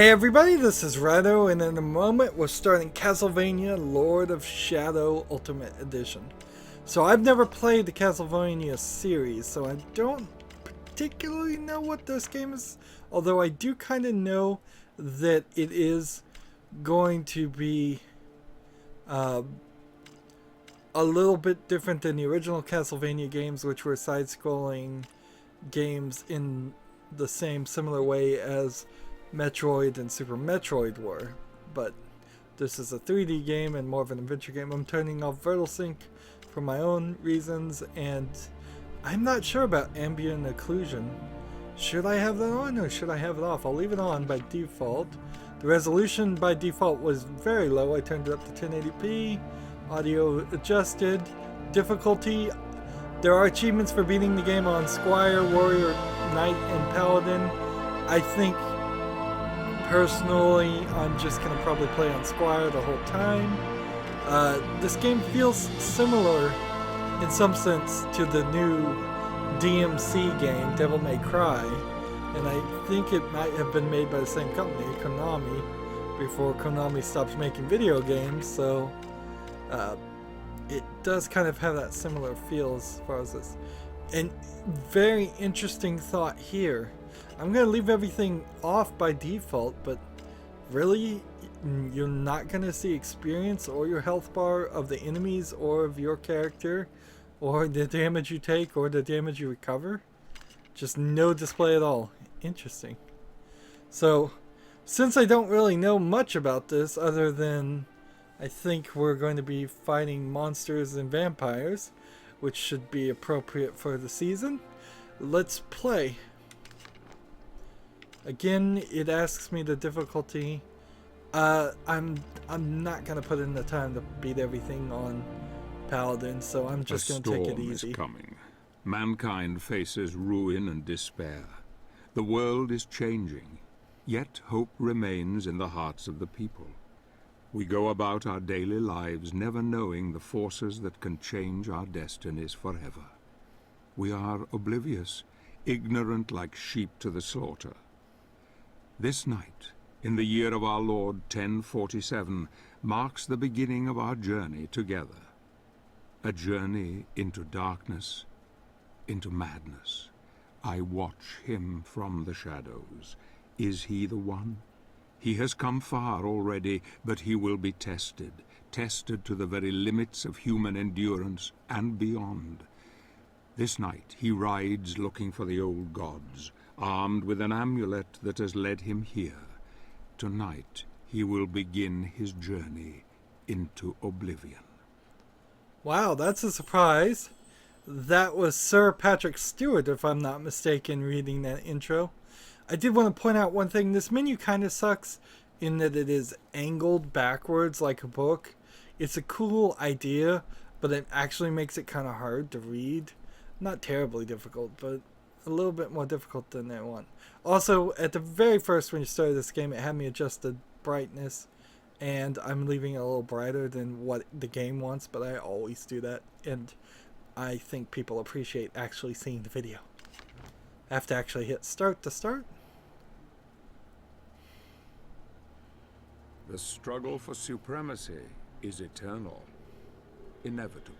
Hey everybody, this is Rydo, and in a moment we're starting Castlevania Lord of Shadow Ultimate Edition. So I've never played the Castlevania series, so I don't particularly know what this game is, although I do kind of know that it is going to be a little bit different than the original Castlevania games, which were side-scrolling games in the same similar way as Metroid and Super Metroid were, but this is a 3D game and more of an adventure game. I'm turning off VertiSync for my own reasons, and I'm not sure about ambient occlusion. Should I have that on or should I have it off? I'll leave it on by default. The resolution by default was very low. I turned it up to 1080p, audio adjusted, difficulty. There are achievements for beating the game on Squire, Warrior, Knight, and Paladin. I think personally, I'm just going to probably play on Squire the whole time. This game feels similar in some sense to the new DMC game, Devil May Cry, and I think it might have been made by the same company, Konami, before Konami stopped making video games, so it does kind of have that similar feel as far as this. And very interesting thought here. I'm going to leave everything off by default, but really, you're not going to see experience or your health bar of the enemies or of your character, or the damage you take or the damage you recover. Just no display at all. Interesting. So, since I don't really know much about this other than I think we're going to be fighting monsters and vampires, which should be appropriate for the season, let's play. Again, it asks me the difficulty. I'm not gonna put in the time to beat everything on Paladin, so I'm just gonna take it easy. A storm is coming. Mankind faces ruin and despair. The world is changing, yet hope remains in the hearts of the people. We go about our daily lives never knowing the forces that can change our destinies forever. We are oblivious, ignorant like sheep to the slaughter. This night, in the year of our Lord 1047, marks the beginning of our journey together. A journey into darkness, into madness. I watch him from the shadows. Is he the one? He has come far already, but he will be tested, tested to the very limits of human endurance and beyond. This night he rides looking for the old gods, armed with an amulet that has led him here. Tonight he will begin his journey into oblivion. Wow, that's a surprise. That was Sir Patrick Stewart, if I'm not mistaken, reading that intro. I did want to point out one thing. This menu kind of sucks in that it is angled backwards like a book. It's a cool idea, but it actually makes it kind of hard to read. Not terribly difficult, but a little bit more difficult than that one. Also, at the very first when you started this game, it had me adjust the brightness, and I'm leaving it a little brighter than what the game wants, but I always do that, and I think people appreciate actually seeing the video. I have to actually hit start to start. The struggle for supremacy is eternal, inevitable.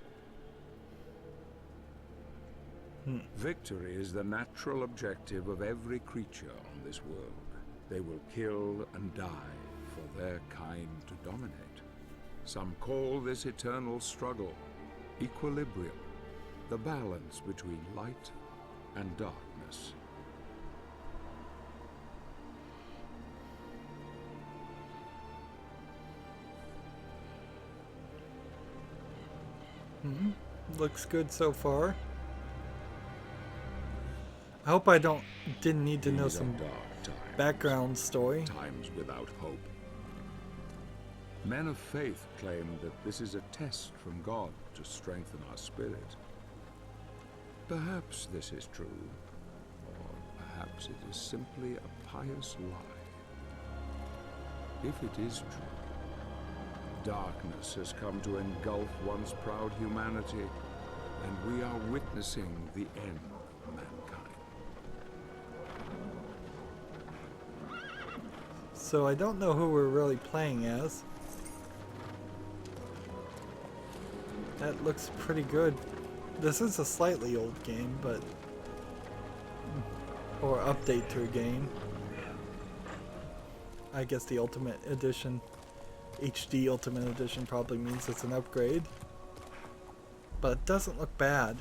Victory is the natural objective of every creature on this world. They will kill and die for their kind to dominate. Some call this eternal struggle equilibrium, the balance between light and darkness. Looks good so far. I hope I didn't need to know some background story. Times without hope. Men of faith claim that this is a test from God to strengthen our spirit. Perhaps this is true, or perhaps it is simply a pious lie. If it is true, darkness has come to engulf once proud humanity, and we are witnessing the end of mankind. So I don't know who we're really playing as. That looks pretty good. This is a slightly old game, but... or update to a game. I guess the Ultimate Edition, HD Ultimate Edition probably means it's an upgrade. But it doesn't look bad.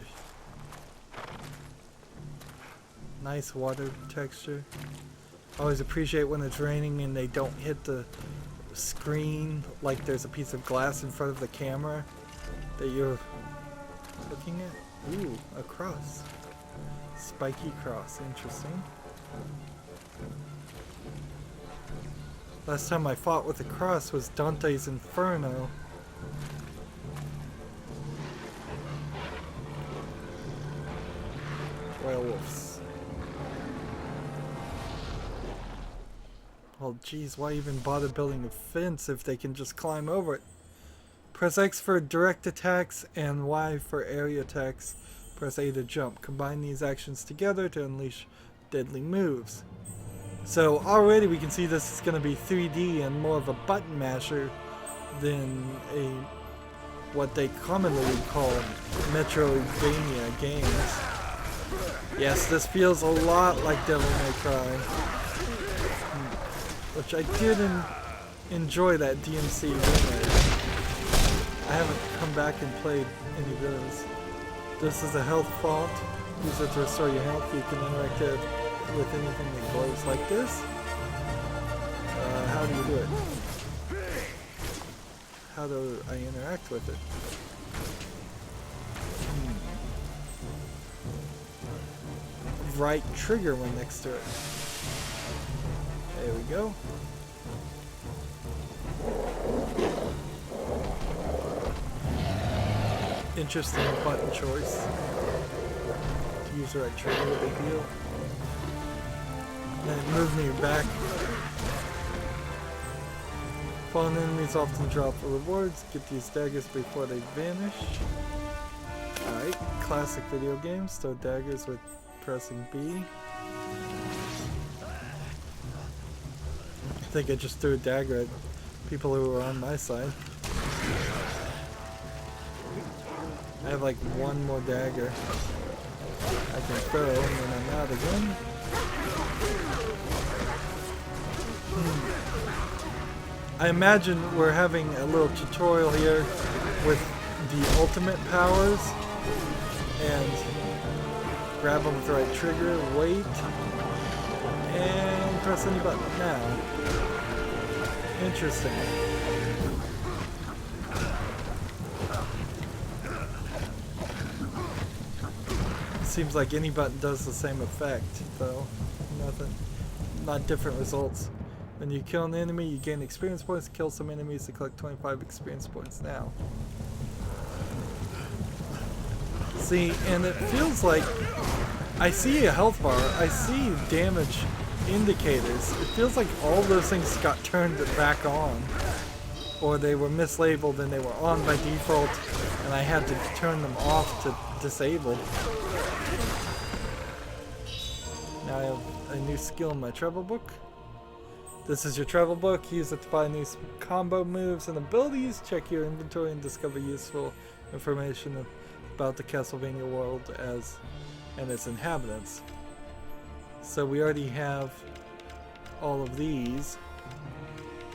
Nice water texture. Always appreciate when it's raining and they don't hit the screen like there's a piece of glass in front of the camera that you're looking at. Ooh, a cross. Spiky cross, interesting. Last time I fought with a cross was Dante's Inferno. Werewolves. Well, geez, why even bother building a fence if they can just climb over it? Press X for direct attacks and Y for area attacks. Press A to jump. Combine these actions together to unleash deadly moves. So already we can see this is going to be 3D and more of a button masher than a what they commonly would call Metroidvania games. Yes, this feels a lot like Devil May Cry, which I did enjoy that DMC remake. I haven't come back and played any of those. This is a health font. Use it to restore your health. You can interact with anything that glows like this. How do you do it? How do I interact with it? Right trigger when next to it. There we go. Interesting button choice. Use the right trigger, big deal. Then move me back. Fallen enemies often drop rewards. Get these daggers before they vanish. Alright, classic video games. Throw daggers with pressing B. I think I just threw a dagger at people who were on my side. I have like one more dagger I can throw and then I'm out again. I imagine we're having a little tutorial here with the ultimate powers and grab them with the right trigger, wait, and press any button now. Interesting. Seems like any button does the same effect, though. Not different results. When you kill an enemy, you gain experience points. Kill some enemies to collect 25 experience points now. See, and it feels like I see a health bar, I see damage indicators. It feels like all those things got turned back on. Or they were mislabeled and they were on by default and I had to turn them off to disable. Now I have a new skill in my travel book. This is your travel book. Use it to buy new combo moves and abilities. Check your inventory and discover useful information about the Castlevania world and its inhabitants. So we already have all of these,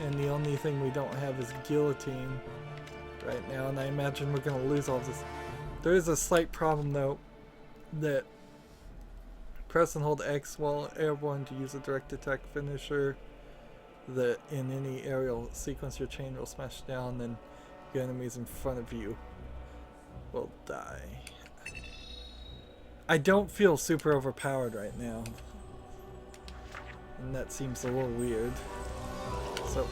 and the only thing we don't have is guillotine right now, and I imagine we're going to lose all this. There is a slight problem though, that press and hold X while airborne to use a direct attack finisher. That in any aerial sequence your chain will smash down, then your enemies in front of you will die. I don't feel super overpowered right now, and that seems a little weird. So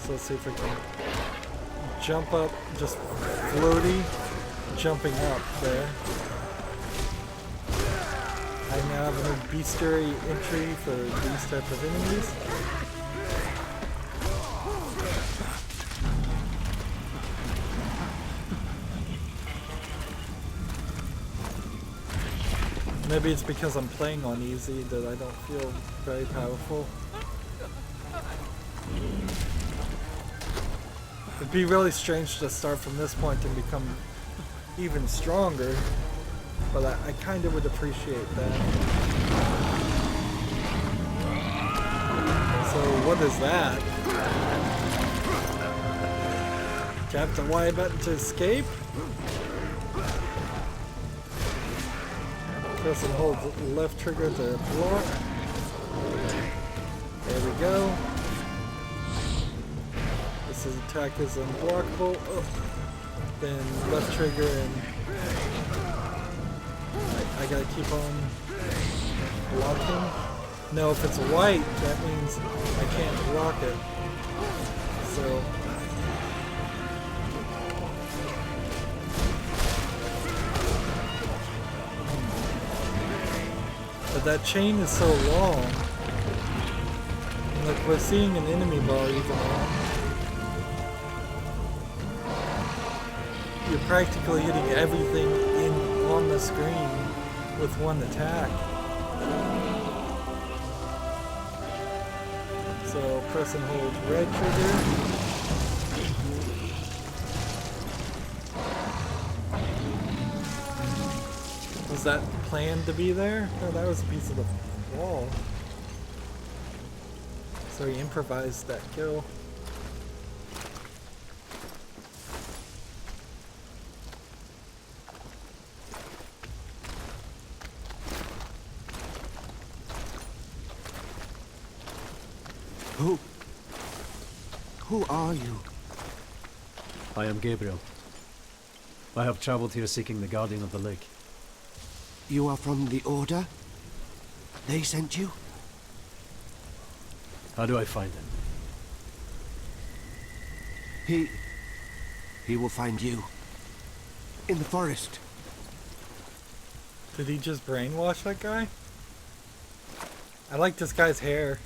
let's see if we can jump up, just floaty, jumping up there. I now have a new bestiary entry for these type of enemies. Maybe it's because I'm playing on easy that I don't feel very powerful. It'd be really strange to start from this point and become even stronger, but I kind of would appreciate that. So what is that? Tap the Y button to escape. Press and hold the left trigger to block. There we go. This attack is unblockable. Oh. Then left trigger and I gotta keep on blocking. No, if it's white, that means I can't block it. So but that chain is so long. And like we're seeing an enemy bar even now. You're practically hitting everything on the screen with one attack. So press and hold red trigger. Was that planned to be there? No, that was a piece of the wall. So he improvised that kill. Who are you? I am Gabriel. I have traveled here seeking the Guardian of the Lake. You are from the Order? They sent you? How do I find him? He will find you. In the forest. Did he just brainwash that guy? I like this guy's hair.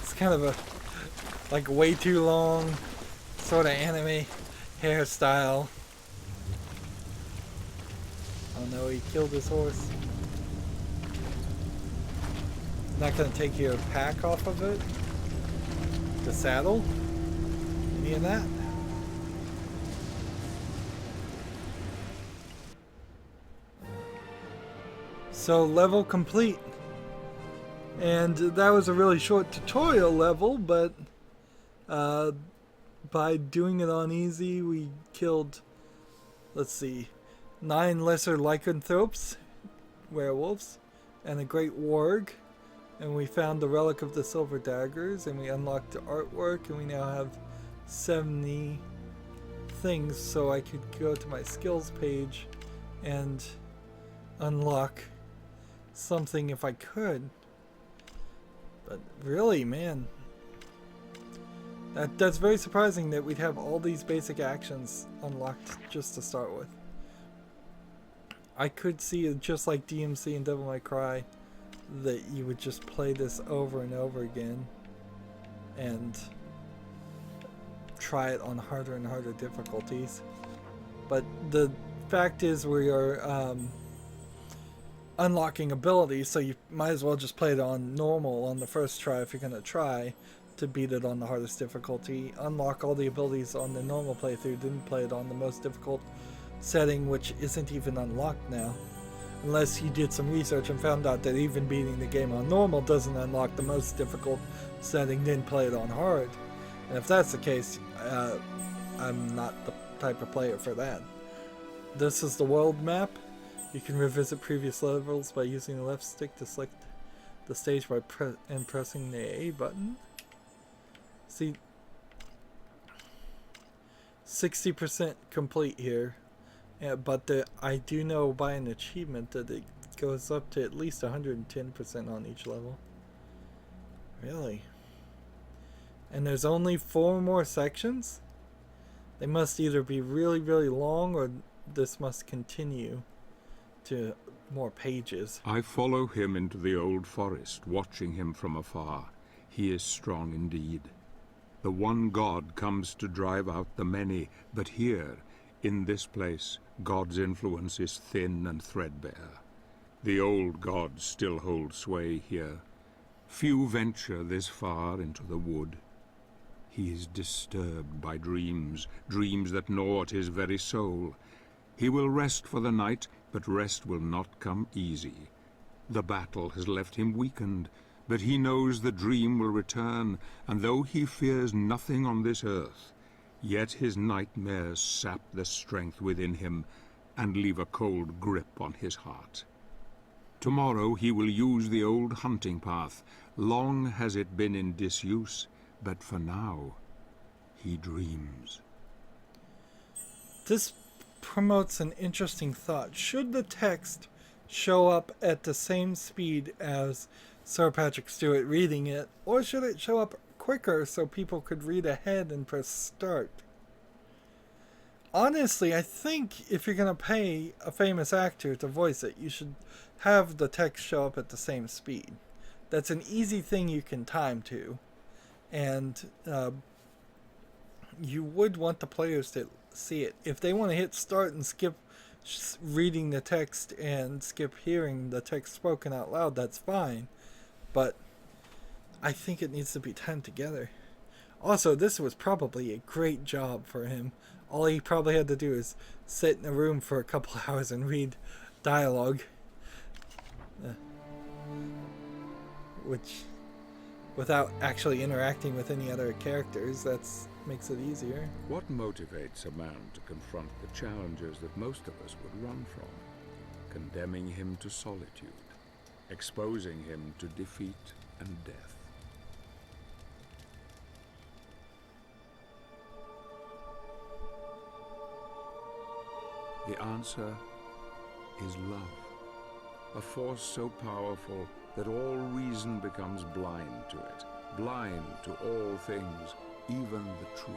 It's kind of a, like, way too long, sort of anime hairstyle. Oh no, he killed his horse. Not gonna take your pack off of it? The saddle? Any of that? So level complete. And that was a really short tutorial level, but by doing it on easy, we killed, let's see, 9 lesser lycanthropes, werewolves, and a great warg. And we found the relic of the silver daggers, and we unlocked the artwork, and we now have 70 things, so I could go to my skills page and unlock something if I could. But really, man, that's very surprising that we'd have all these basic actions unlocked just to start with. I could see it just like DMC and Devil May Cry, that you would just play this over and over again and try it on harder and harder difficulties. But the fact is, we are unlocking abilities, so you might as well just play it on normal on the first try if you're going to try to beat it on the hardest difficulty. Unlock all the abilities on the normal playthrough, then play it on the most difficult setting, which isn't even unlocked now. Unless you did some research and found out that even beating the game on normal doesn't unlock the most difficult setting, then play it on hard. And if that's the case, I'm not the type of player for that. This is the world map. You can revisit previous levels by using the left stick to select the stage by pressing the A button. See, 60% complete here. Yeah, but I do know by an achievement that it goes up to at least 110% on each level. Really? And there's only 4 more sections? They must either be really, really long, or this must continue to more pages. I follow him into the old forest, watching him from afar. He is strong indeed. The one God comes to drive out the many, but here, In this place, God's influence is thin and threadbare. The old gods still hold sway here. Few venture this far into the wood. He is disturbed by dreams, dreams that gnaw at his very soul. He will rest for the night, but rest will not come easy. The battle has left him weakened, but he knows the dream will return, and though he fears nothing on this earth, yet his nightmares sap the strength within him and leave a cold grip on his heart. Tomorrow he will use the old hunting path. Long has it been in disuse, but for now, he dreams. This promotes an interesting thought. Should the text show up at the same speed as Sir Patrick Stewart reading it, or should it show up quicker so people could read ahead and press start? Honestly, I think if you're going to pay a famous actor to voice it, you should have the text show up at the same speed. That's an easy thing you can time to. And you would want the players to see it. If they want to hit start and skip reading the text and skip hearing the text spoken out loud, that's fine. But I think it needs to be timed together. Also, this was probably a great job for him. All he probably had to do is sit in a room for a couple hours and read dialogue. Which, without actually interacting with any other characters, that makes it easier. What motivates a man to confront the challenges that most of us would run from? Condemning him to solitude, exposing him to defeat and death. The answer is love, a force so powerful that all reason becomes blind to it, blind to all things, even the truth.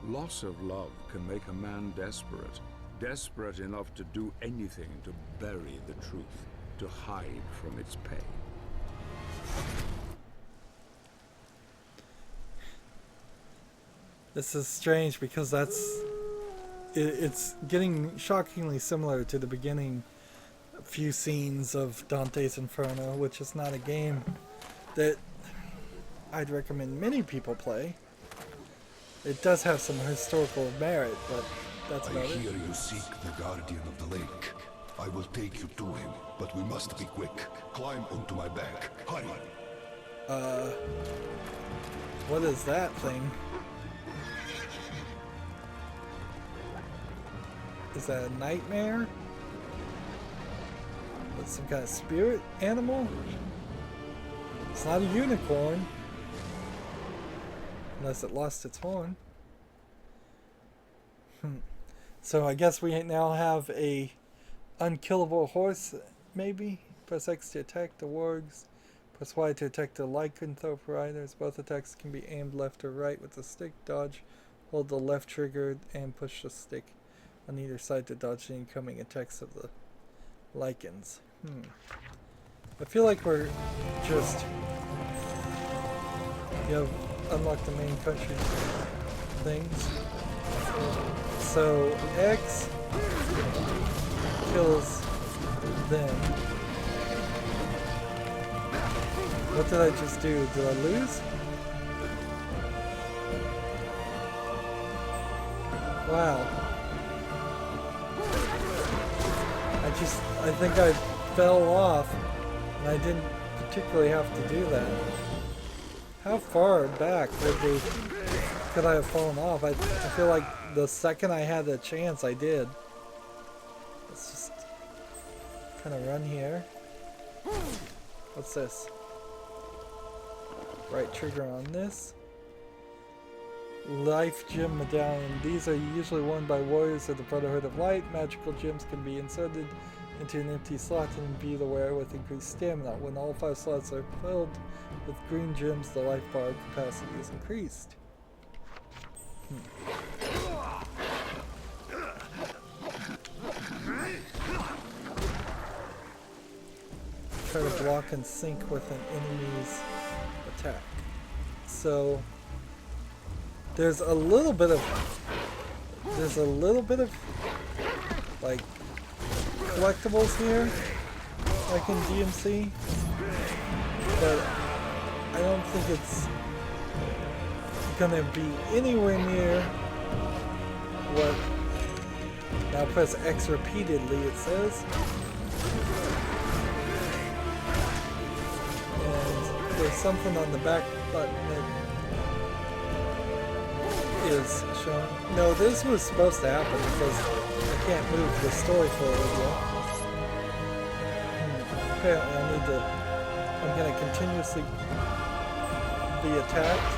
Loss of love can make a man desperate, desperate enough to do anything to bury the truth, to hide from its pain. This is strange because it's getting shockingly similar to the beginning few scenes of Dante's Inferno, which is not a game that I'd recommend many people play. It does have some historical merit, but that's about it. I hear you seek the Guardian of the Lake. I will take you to him, but we must be quick. Climb onto my back. Hurry! What is that thing? Is that a nightmare? That's some kind of spirit animal? It's not a unicorn. Unless it lost its horn. So I guess we now have a unkillable horse, maybe? Press X to attack the wargs. Press Y to attack the lycanthrope riders. Both attacks can be aimed left or right with the stick. Dodge. Hold the left trigger and push the stick on either side to dodge the incoming attacks of the lycans. I feel like we're just... You have unlocked the main country things. So X kills them. What did I just do? Did I lose? Wow. I think I fell off, and I didn't particularly have to do that. How far back could I have fallen off? I feel like the second I had a chance, I did. Let's just kind of run here. What's this? Right trigger on this. Life Gem Medallion. These are usually worn by warriors of the Brotherhood of Light. Magical gems can be inserted into an empty slot and be the wearer with increased stamina. When all 5 slots are filled with green gems, the life bar capacity is increased. Try to block and sync with an enemy's attack. So there's a little bit of like collectibles here, like in DMC, but I don't think it's gonna be anywhere near what. Now press X repeatedly, it says. And there's something on the back button that is showing. No, this was supposed to happen because I can't move the story forward yet. Apparently I'm gonna continuously be attacked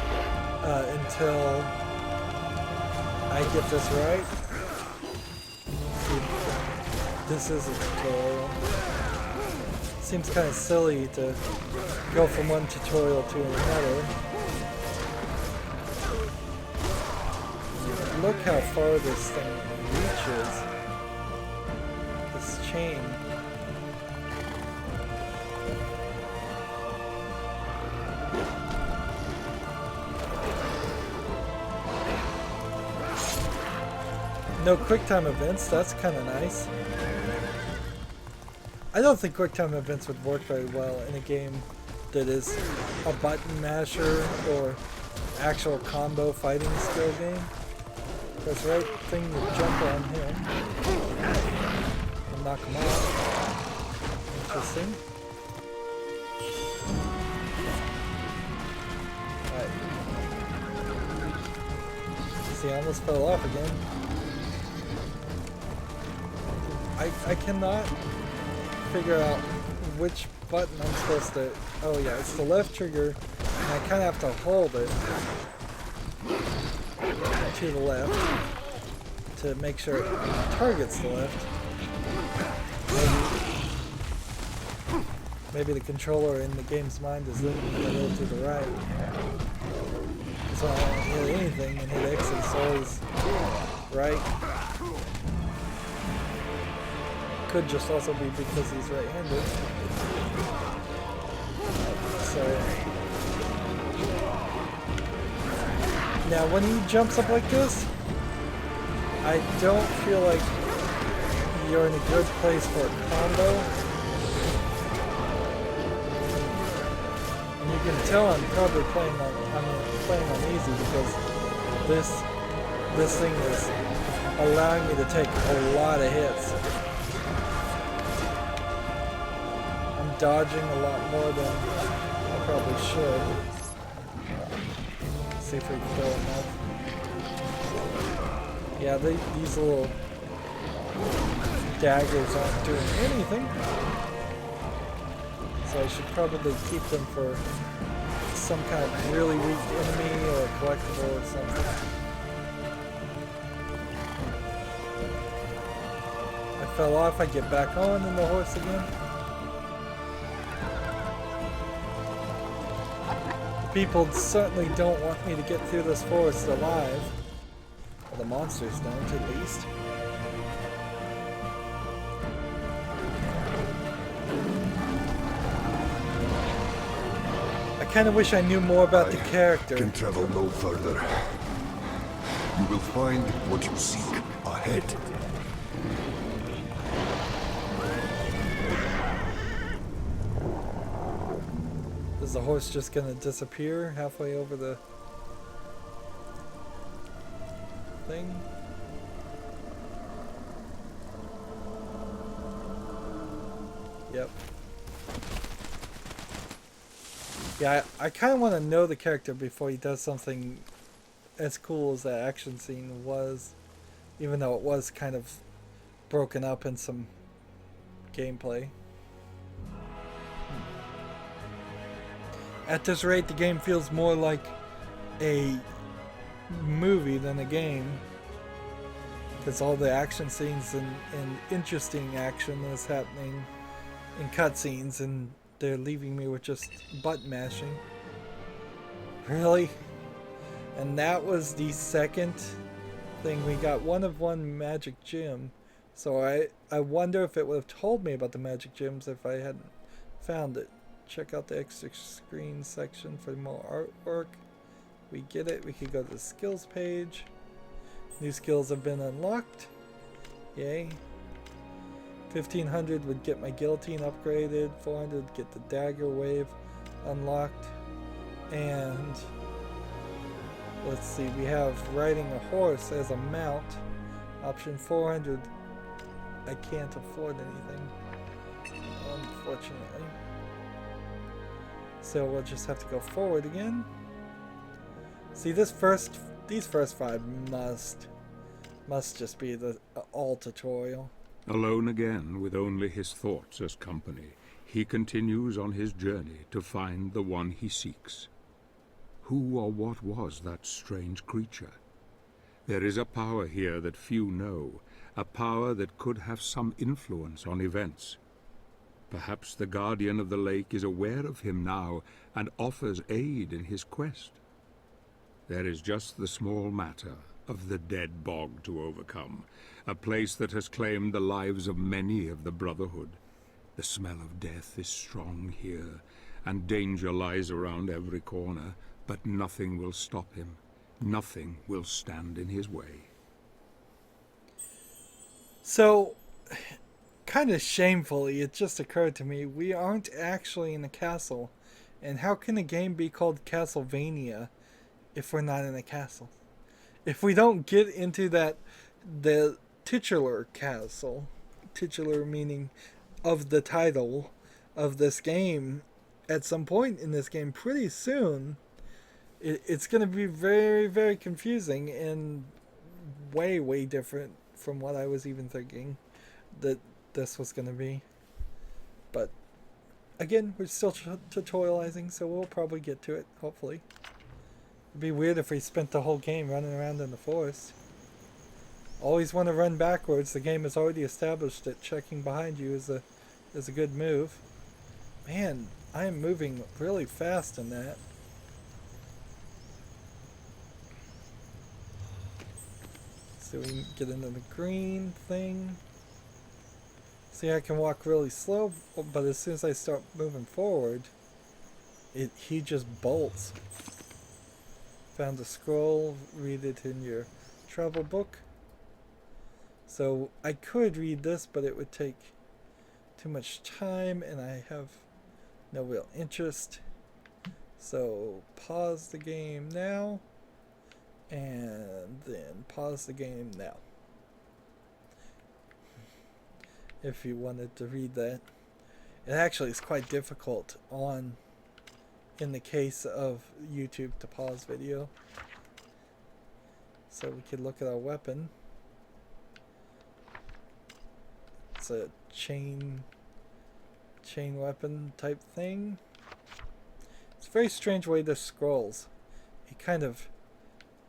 until I get this right. This is a tutorial. Seems kind of silly to go from one tutorial to another. Look how far this thing reaches. This chain. No QuickTime events, that's kind of nice. I don't think QuickTime events would work very well in a game that is a button masher or actual combo fighting skill game. Press right thing to jump on him and knock him off. Interesting. Alright. See, I almost fell off again. I cannot figure out which button I'm supposed to... Oh yeah, it's the left trigger, and I kind of have to hold it to the left to make sure it targets the left. Maybe the controller in the game's mind is looking a little to the right. So I don't hit anything, and hit X is always right. Could just also be because he's right-handed. So now when he jumps up like this, I don't feel like you're in a good place for a combo. And you can tell I'm probably playing on easy because this thing is allowing me to take a lot of hits. Dodging a lot more than I probably should. Let's see if we can kill enough. Yeah, these little daggers aren't doing anything. So I should probably keep them for some kind of really weak enemy or a collectible or something. I fell off, I get back on in the horse again. People certainly don't want me to get through this forest alive. Well, the monsters don't, at least. I kind of wish I knew more about the character. Can travel no further. You will find what you seek ahead. Is the horse just gonna disappear halfway over the thing? Yep. Yeah, I kind of want to know the character before he does something as cool as that action scene was, even though it was kind of broken up in some gameplay. At this rate, the game feels more like a movie than a game, because all the action scenes and interesting action is happening in cutscenes, and they're leaving me with just button mashing. Really? And that was the second thing. We got one of one magic gem, so I wonder if it would have told me about the magic gems if I hadn't found it. Check out the extra screen section for more artwork we get it, we could go to the skills page. New skills have been unlocked. Yay. 1500 would get my guillotine upgraded. 400 would get the dagger wave unlocked. And let's see, we have riding a horse as a mount. Option 400. I can't afford anything, unfortunately. So we'll just have to go forward again. See, these first 5 must just be the all tutorial. Alone again, with only his thoughts as company, he continues on his journey to find the one he seeks. Who or what was that strange creature? There is a power here that few know, a power that could have some influence on events. Perhaps the Guardian of the Lake is aware of him now and offers aid in his quest. There is just the small matter of the Dead Bog to overcome, a place that has claimed the lives of many of the Brotherhood. The smell of death is strong here, and danger lies around every corner, but nothing will stop him. Nothing will stand in his way. So, kind of shamefully, it just occurred to me, we aren't actually in a castle. And how can a game be called Castlevania if we're not in a castle? If we don't get into the titular castle, titular meaning of the title of this game, at some point in this game pretty soon, it's going to be very, very confusing and way, way different from what I was even thinking that this was going to be. But again, we're still tutorializing, so we'll probably get to it, hopefully. It'd be weird if we spent the whole game running around in the forest. Always want to run backwards. The game has already established that checking behind you is a good move. Man, I am moving really fast in that. So we can get into the green thing. See, I can walk really slow, but as soon as I start moving forward, he just bolts. Found a scroll, read it in your travel book. So I could read this, but it would take too much time, and I have no real interest. So pause the game now, and then pause the game now. If you wanted to read that. It actually is quite difficult in the case of YouTube to pause video. So we could look at our weapon. It's a chain weapon type thing. It's a very strange way this scrolls. It kind of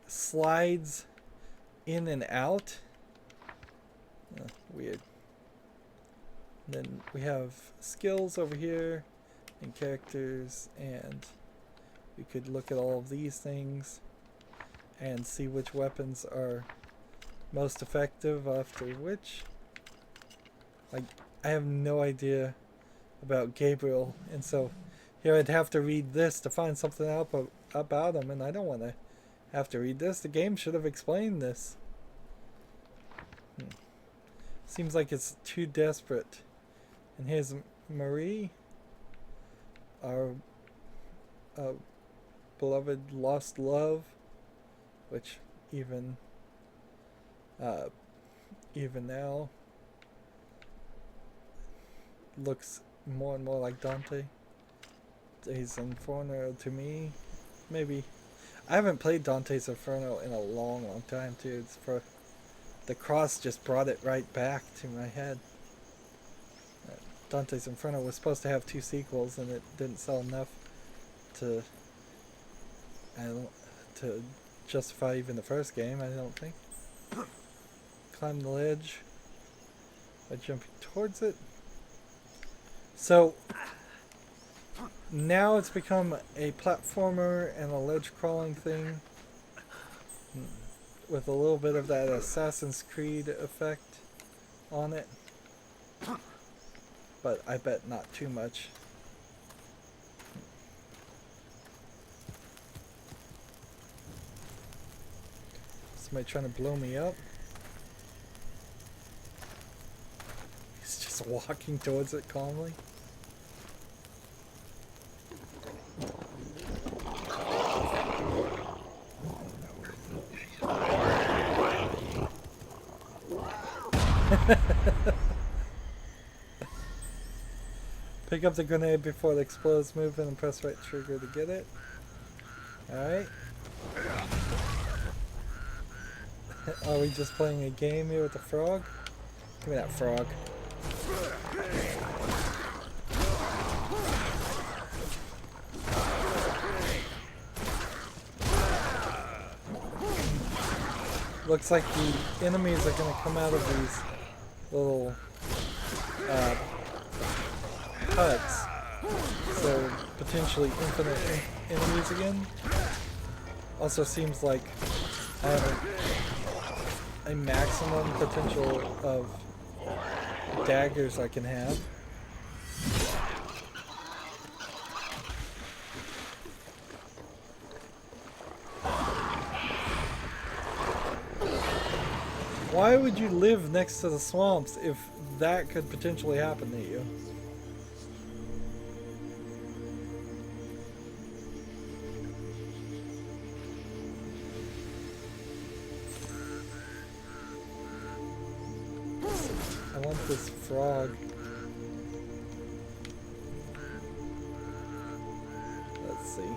slides in and out. Weird. And then we have skills over here and characters, and we could look at all of these things and see which weapons are most effective after which. Like, I have no idea about Gabriel, and so here I'd have to read this to find something out about him, and I don't want to have to read this. The game should have explained this. Seems like it's too desperate. And here's Marie, our beloved lost love, which even now looks more and more like Dante. He's Inferno to me. Maybe I haven't played Dante's Inferno in a long, long time too. It's for the cross just brought it right back to my head. Dante's Inferno was supposed to have 2 sequels, and it didn't sell enough to justify even the first game, I don't think. Climb the ledge by jumping towards it. So now it's become a platformer and a ledge crawling thing with a little bit of that Assassin's Creed effect on it. But I bet not too much. Somebody trying to blow me up. He's just walking towards it calmly. Pick up the grenade before it explodes, move in and press right trigger to get it. Alright. Are we just playing a game here with the frog? Give me that frog. Looks like the enemies are going to come out of these little huts. So potentially infinite enemies again. Also seems like I have a maximum potential of daggers I can have. Why would you live next to the swamps if that could potentially happen to you? I want this frog. Let's see.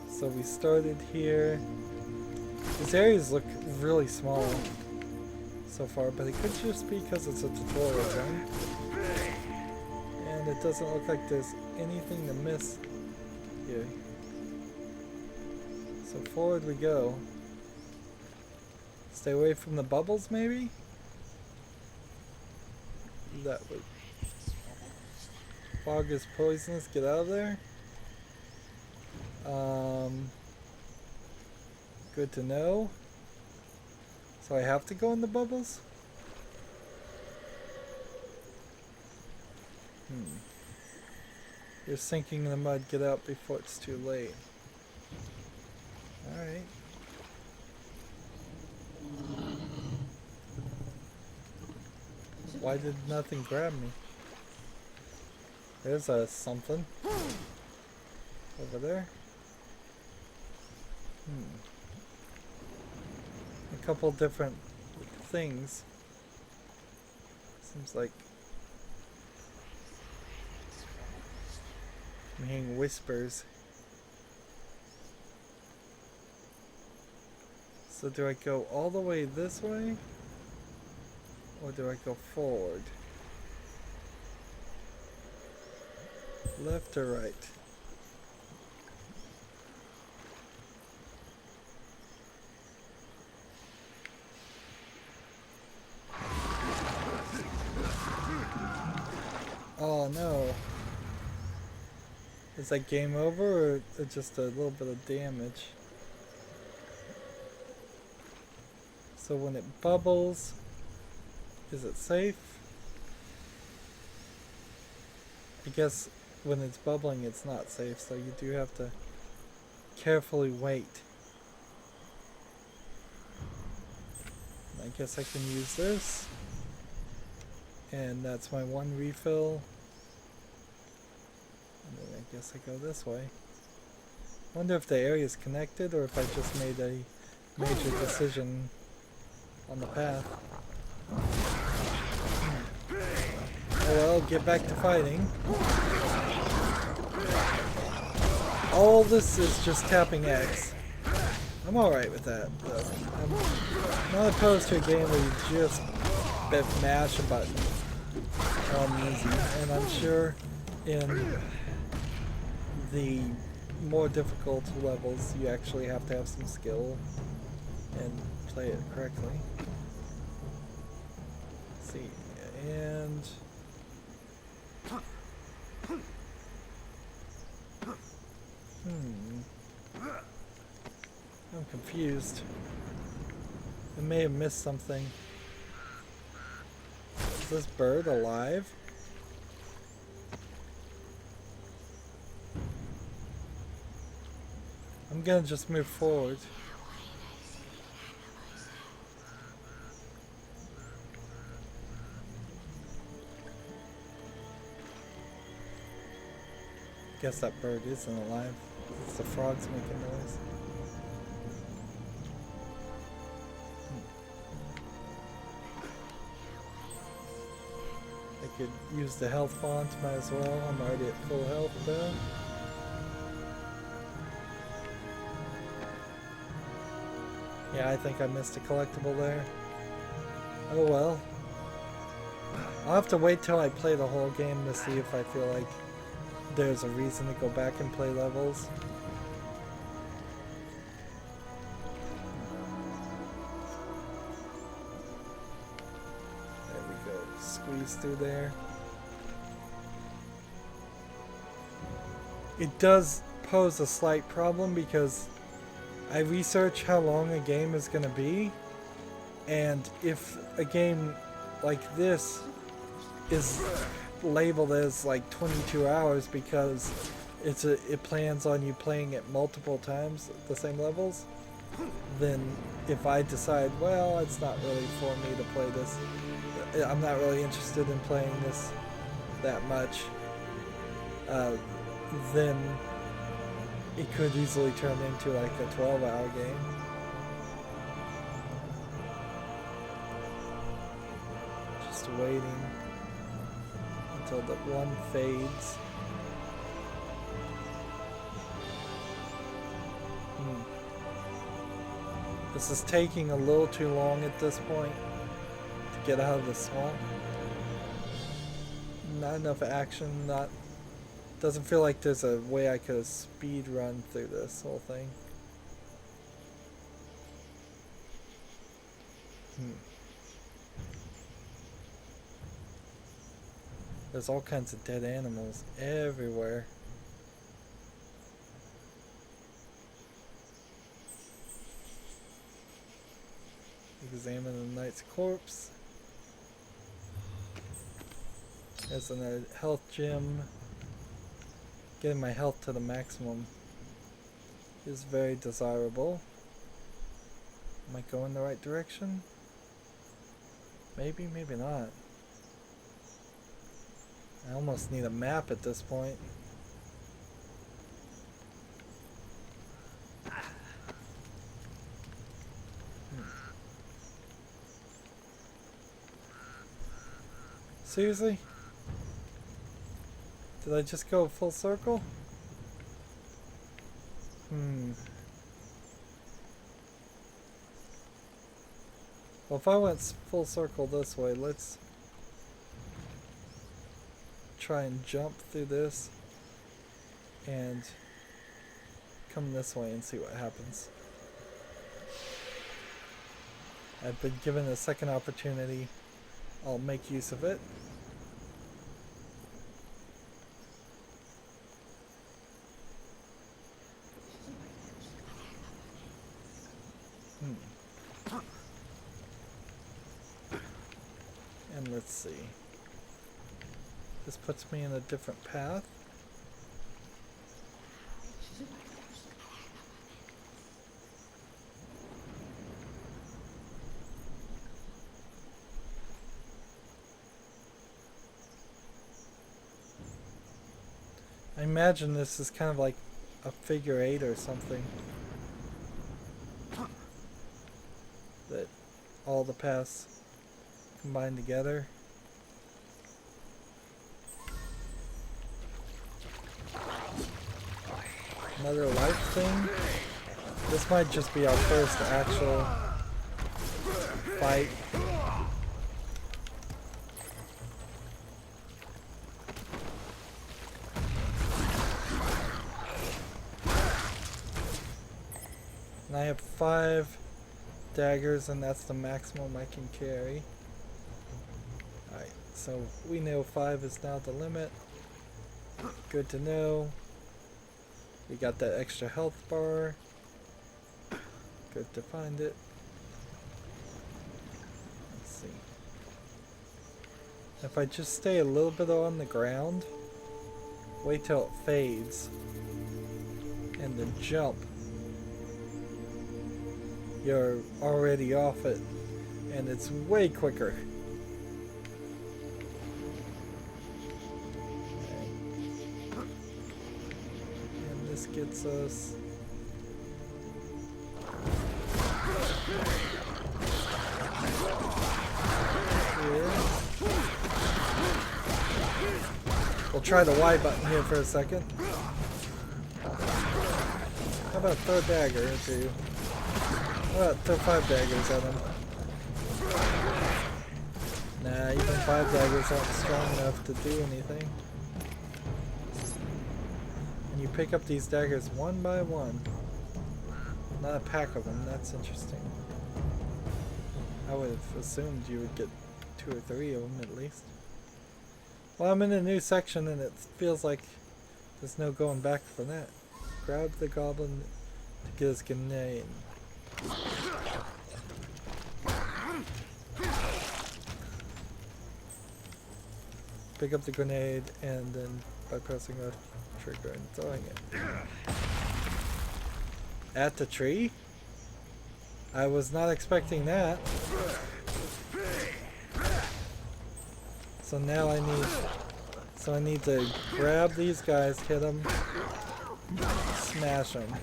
So we started here. These areas look really small so far, but it could just be because it's a tutorial zone. And it doesn't look like there's anything to miss here. So forward we go. Stay away from the bubbles, maybe? That would... Fog is poisonous, get out of there. Good to know. So I have to go in the bubbles? You're sinking in the mud, get out before it's too late. Alright. Why did nothing grab me? There's a something. Over there. A couple different things. Seems like I'm hearing whispers. So do I go all the way this way? Or do I go forward? Left or right? Oh no. Is that game over or just a little bit of damage? So when it bubbles, is it safe? I guess when it's bubbling it's not safe, so you do have to carefully wait. I guess I can use this. And that's my one refill. And then I guess I go this way. Wonder if the area is connected or if I just made a major decision on the path. Oh well, get back to fighting. All this is just tapping X. I'm alright with that, though. I'm not opposed to a game where you just mash a button on easy, and I'm sure in the more difficult levels you actually have to have some skill and play it correctly. Let's see, and I'm confused. I may have missed something. Is this bird alive? I'm gonna just move forward. Guess that bird isn't alive. It's the frogs making noise. I could use the health font, might as well. I'm already at full health though. Yeah, I think I missed a collectible there. Oh well. I'll have to wait till I play the whole game to see if I feel like there's a reason to go back and play levels. There we go. Squeeze through there. It does pose a slight problem because I research how long a game is going to be, and if a game like this is labeled as like 22 hours because it plans on you playing it multiple times the same levels, then if I decide, well, it's not really for me to play this, I'm not really interested in playing this that much, then it could easily turn into like a 12-hour game. Just waiting until the one fades. This is taking a little too long at this point to get out of the swamp. Not enough action, doesn't feel like there's a way I could speed run through this whole thing. There's all kinds of dead animals everywhere. Examine the knight's corpse. There's a health gem. Getting my health to the maximum is very desirable. Am I going the right direction? Maybe, maybe not. I almost need a map at this point. Seriously? Did I just go full circle? Well, if I went full circle this way, let's try and jump through this and come this way and see what happens. I've been given a second opportunity. I'll make use of it. And let's see. This puts me in a different path. I imagine this is kind of like a figure 8 or something. That all the paths combined together. Another life thing. This might just be our first actual fight. And I have 5 daggers, and that's the maximum I can carry. Alright, so we know 5 is now the limit. Good to know. We got that extra health bar. Good to find it. Let's see. If I just stay a little bit on the ground, wait till it fades, and then jump, you're already off it, and it's way quicker. this gets us. Here. We'll try the Y button here for a second. How about throw a dagger at you? How about throw 5 daggers at him? Nah, even 5 daggers aren't strong enough to do anything. And you pick up these daggers one by one. Not a pack of them, that's interesting. I would have assumed you would get 2 or 3 of them at least. Well, I'm in a new section and it feels like there's no going back from that. Grab the goblin to get his grenade. Pick up the grenade and then by pressing the trigger and throwing it. At the tree? I was not expecting that. So now I need to grab these guys, hit them, smash them.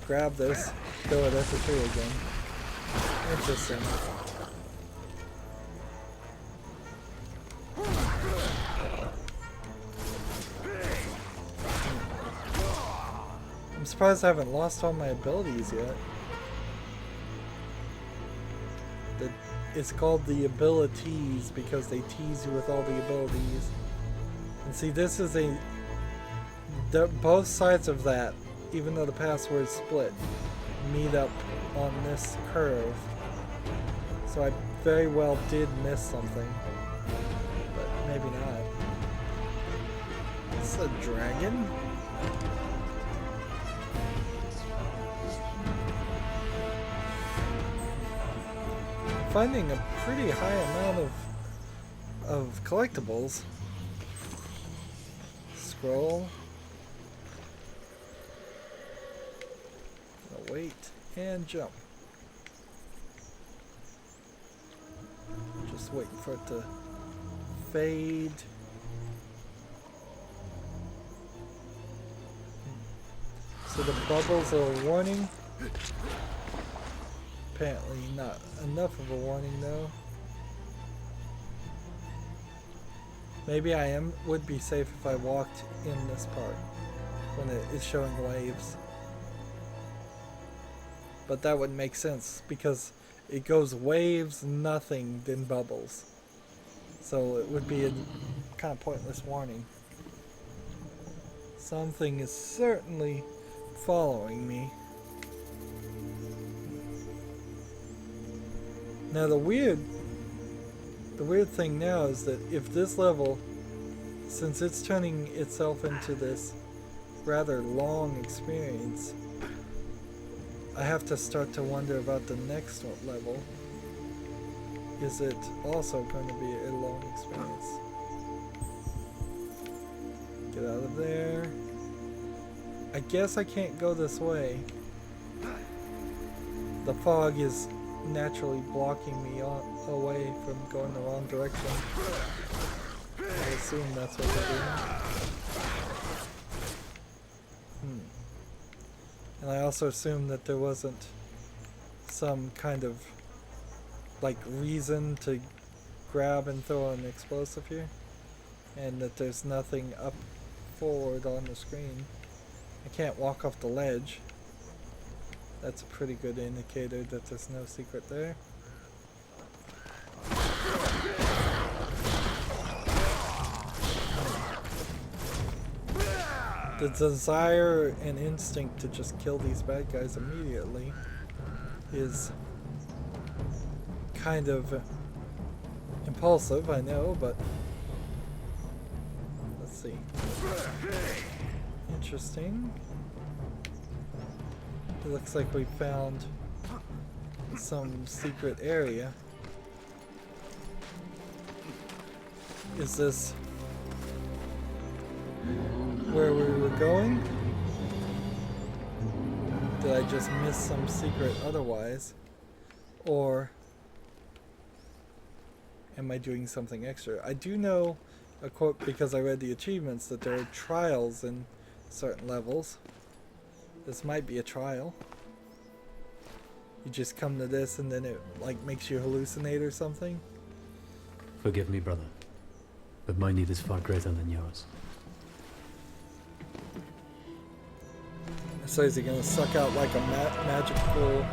Grab this, throw it at the tree again. Interesting. I'm surprised I haven't lost all my abilities yet. It's called the abilities because they tease you with all the abilities. And see, this is both sides of that, even though the password split, meet up on this curve. So I very well did miss something, but maybe not. It's a dragon? Finding a pretty high amount of collectibles. Scroll. Wait and jump. Just waiting for it to fade. So the bubbles are a warning. Apparently not enough of a warning though. Maybe I would be safe if I walked in this part when it is showing waves. But that wouldn't make sense because it goes waves, nothing, then bubbles. So it would be a kind of pointless warning. Something is certainly following me. Now the weird thing now is that if this level, since it's turning itself into this rather long experience, I have to start to wonder about the next level. Is it also going to be a long experience? Get out of there. I guess I can't go this way. The fog is naturally blocking me away from going the wrong direction. I assume that's what they're doing. And I also assume that there wasn't some kind of like reason to grab and throw an explosive here, and that there's nothing up forward on the screen. I can't walk off the ledge. That's a pretty good indicator that there's no secret there. The desire and instinct to just kill these bad guys immediately is kind of impulsive, I know, but let's see. Interesting. It looks like we found some secret area. Is this where we were going? Did I just miss some secret otherwise? Or am I doing something extra? I do know a quote because I read the achievements that there are trials in certain levels. This might be a trial. You just come to this and then it like makes you hallucinate or something. Forgive me, brother, but my need is far greater than yours. So is he gonna suck out like a magical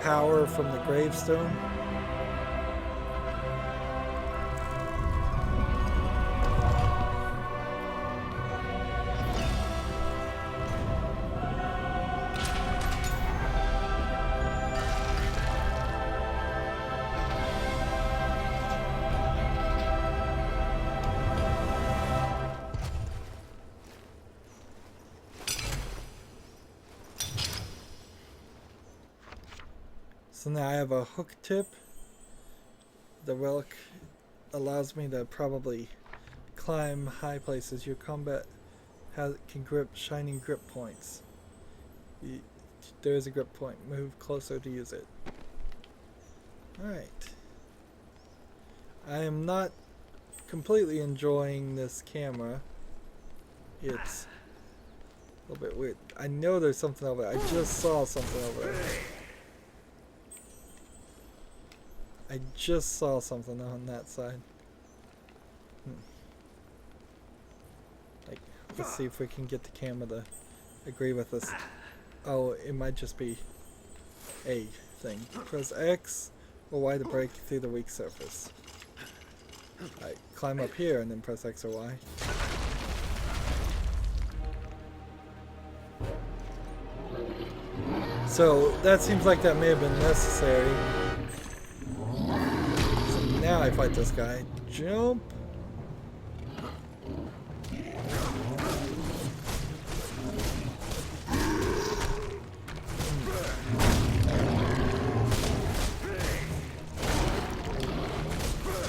power from the gravestone? So now I have a hook tip. The relic allows me to probably climb high places. Your combat can grip shining grip points. There is a grip point. Move closer to use it. Alright. I am not completely enjoying this camera. It's a little bit weird. I know there's something over there. I just saw something over there. I just saw something on that side. Like, let's see if we can get the camera to agree with us. Oh, it might just be a thing. Press X or Y to break through the weak surface. Alright, climb up here and then press X or Y. So that seems like that may have been necessary. Now I fight this guy. Jump.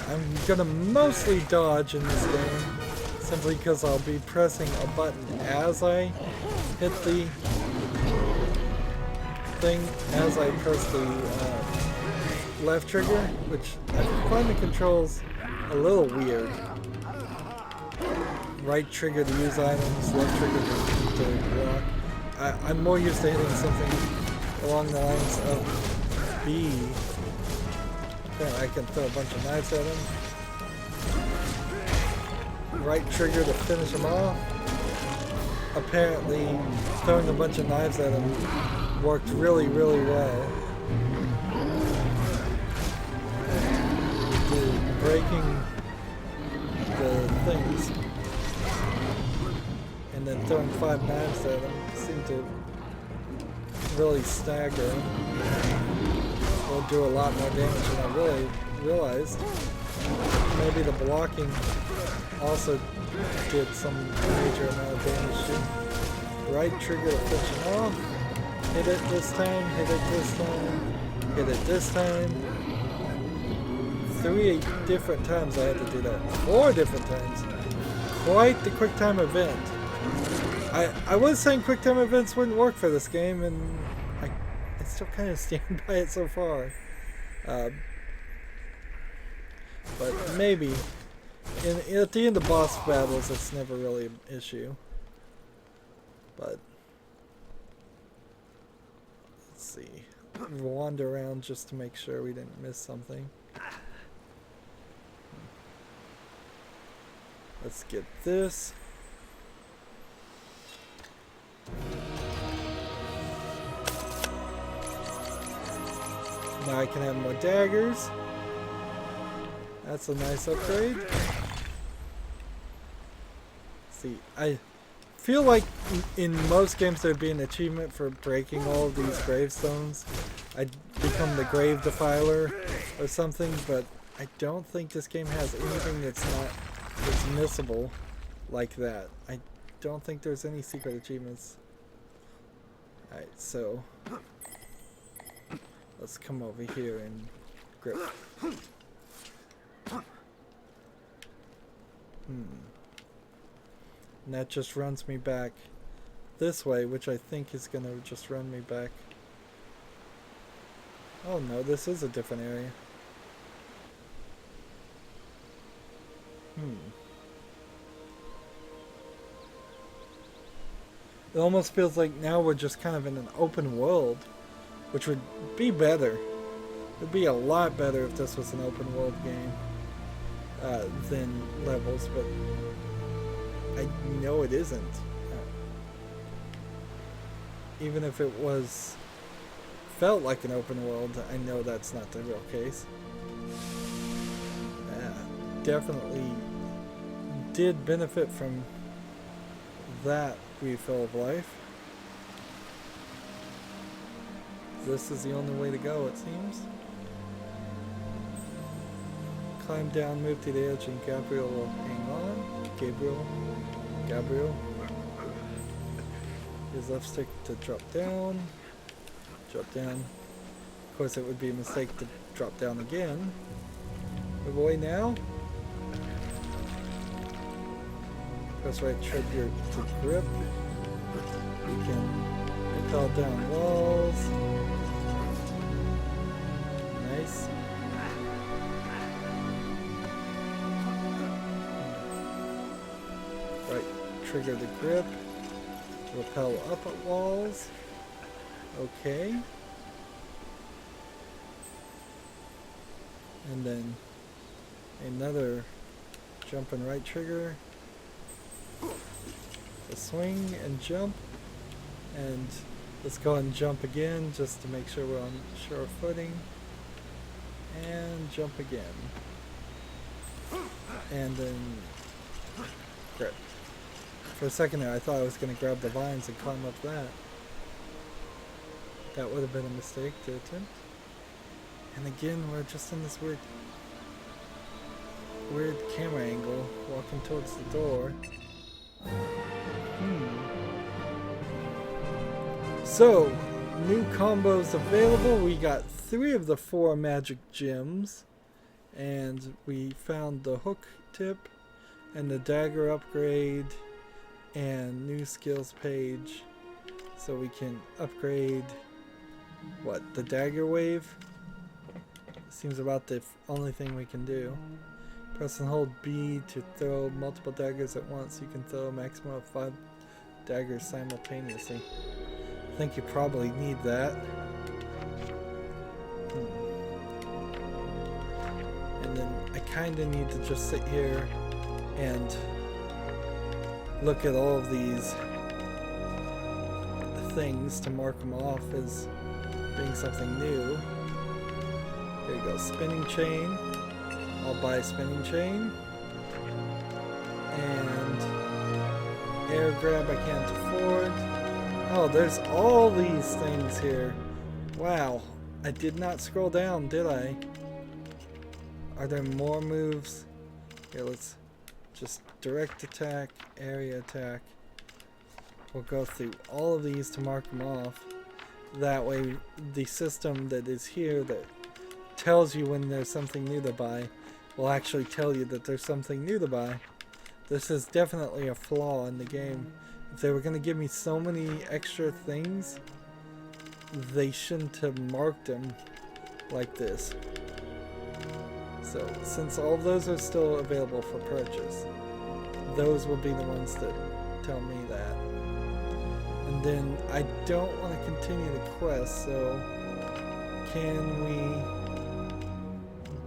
I'm gonna mostly dodge in this game, simply because I'll be pressing a button as I hit the thing, as I press the left trigger, which I find the controls a little weird. Right trigger to use items, left trigger to block. I'm more used to hitting something along the lines of B. I can throw a bunch of knives at him. Right trigger to finish him off. Apparently, throwing a bunch of knives at him worked really, really well. Breaking the things and then throwing 5 knives at him seemed to really stagger him or do a lot more damage than I really realized. Maybe the blocking also did some major amount of damage too. Right trigger to finish him off. Hit it this time, hit it this time, hit it this time. 3 different times I had to do that. 4 different times. Quite the quick time event. I was saying quick time events wouldn't work for this game, and I still kind of stand by it so far. But maybe. At the end of boss battles, it's never really an issue. But let's see. Wander around just to make sure we didn't miss something. Let's get this. Now I can have more daggers. That's a nice upgrade. See, I feel like in most games there'd be an achievement for breaking all of these gravestones. I'd become the grave defiler or something, but I don't think this game has anything that's missable like that. I don't think there's any secret achievements. Alright, so let's come over here and grip. And that just runs me back this way, which I think is gonna just run me back. Oh no, this is a different area. It almost feels like now we're just kind of in an open world, which would be better. It would be a lot better if this was an open world game than levels, but I know it isn't. Even if it felt like an open world, I know that's not the real case. Definitely did benefit from that refill of life. This is the only way to go, it seems. Climb down, move to the edge, and Gabriel will hang on. Gabriel. Use left stick to drop down. Drop down. Of course, it would be a mistake to drop down again. Move away now. Press right trigger to grip. We can repel down walls. Nice. Right trigger to grip. Repel up at walls. Okay. And then another jump and right trigger. A swing and jump. And let's go and jump again just to make sure we're on sure footing. And jump again. And then grip. For a second there I thought I was going to grab the vines and climb up that. That would have been a mistake to attempt. And again, we're just in this weird camera angle, walking towards the door. So, new combos available. We got 3 of the 4 magic gems. And we found the hook tip and the dagger upgrade and new skills page. So we can upgrade the dagger wave. Seems about the only thing we can do. Press and hold B to throw multiple daggers at once. You can throw a maximum of 5 daggers simultaneously. I think you probably need that. And then I kind of need to just sit here and look at all of these things to mark them off as being something new. There you go, spinning chain. I'll buy a spinning chain. And air grab I can't afford. Oh, there's all these things here. Wow, I did not scroll down, did I? Are there more moves? Here, let's just direct attack, area attack. We'll go through all of these to mark them off. That way, the system that is here that tells you when there's something new to buy will actually tell you that there's something new to buy. This is definitely a flaw in the game. If they were going to give me so many extra things, they shouldn't have marked them like this. So, since all of those are still available for purchase, those will be the ones that tell me that. And then I don't want to continue the quest, so can we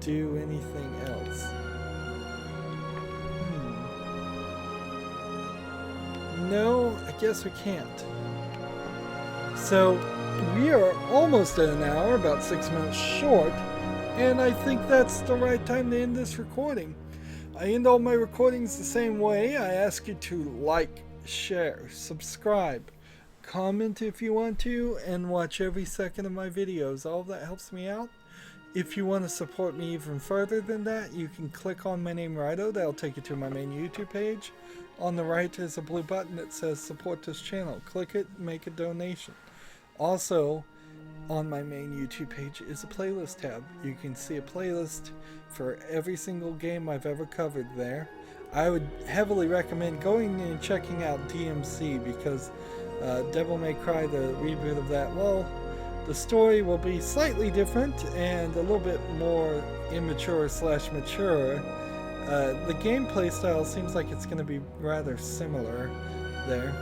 do anything else? No, I guess we can't. So we are almost at an hour, about 6 minutes short, and I think that's the right time to end this recording. I end all my recordings the same way. I ask you to like, share, subscribe, comment if you want to, and watch every second of my videos. All of that helps me out. If you want to support me even further than that, you can click on my name Rydo. That'll take you to my main YouTube page. On the right is a blue button that says support this channel. Click it, make a donation. Also, on my main YouTube page is a playlist tab. You can see a playlist for every single game I've ever covered there. I would heavily recommend going and checking out DMC because Devil May Cry, the reboot of that, well, the story will be slightly different and a little bit more immature / mature. The gameplay style seems like it's going to be rather similar there.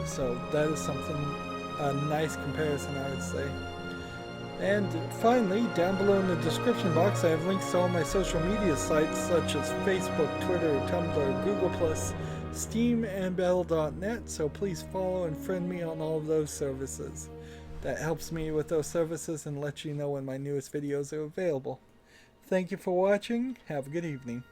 So that is something, a nice comparison, I would say. And finally, down below in the description box, I have links to all my social media sites such as Facebook, Twitter, Tumblr, Google+, Steam, and Battle.net, so please follow and friend me on all of those services. That helps me with those services and lets you know when my newest videos are available. Thank you for watching. Have a good evening.